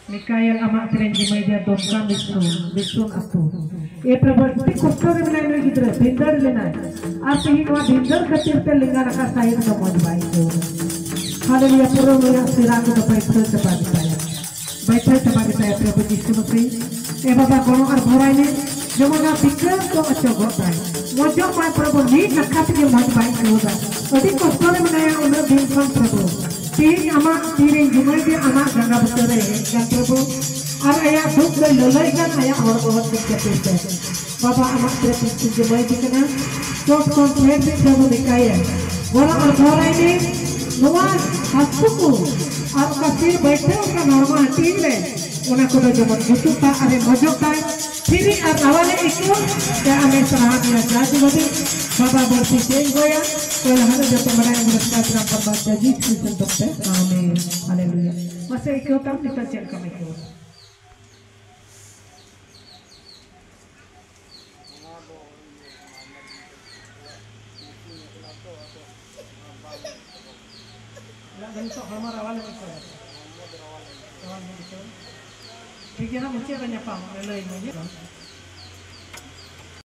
Mikael amak keren di meja domkan bisun atu. E प्रभु कुछ रे बनाई नो गिदरे भिंदर लेना आप ही नो भिंदर खातिर ते लिंगा रखा साइड का मौज भाई को हालेलुया पूरा लोया सिरा को तो बैठे तबागी saya प्रभु यीशु मसीह ए बाबा कोनो और भराई ने जमना पिकर को अच्छा होता है मौजो माय प्रभु नी नखा के मौज भाई को होगा अधिक कष्ट रे बनाया उन्हें दिन सन प्रभु तीन अमा तीन जुमाई के अमा गंगा बतरे है प्रभु और आया दुख में ललाई का आया और बहुत दिक्कत है बाबा अमा प्रभु जुमाई के ना चोट कंप्लेंट से प्रभु दिखाया बड़ा और भराई ने नवा हस्तु और कसिर बैठे उनका नॉर्मल टीम ले उन्हें को जमन गुटुता अरे मजोता फिर और आवाले इको क्या हमें सलाह दिया जाती बदी बाबा बर्ती चेंज होया कोई हमें जब तुम्हारा नमस्कार राम परमात्मा जी कृष्ण तोते आमीन हालेलुया मसे इको तब निकल चल कम इको तो हमारा वाले ठीक है ना मुझे banyak paham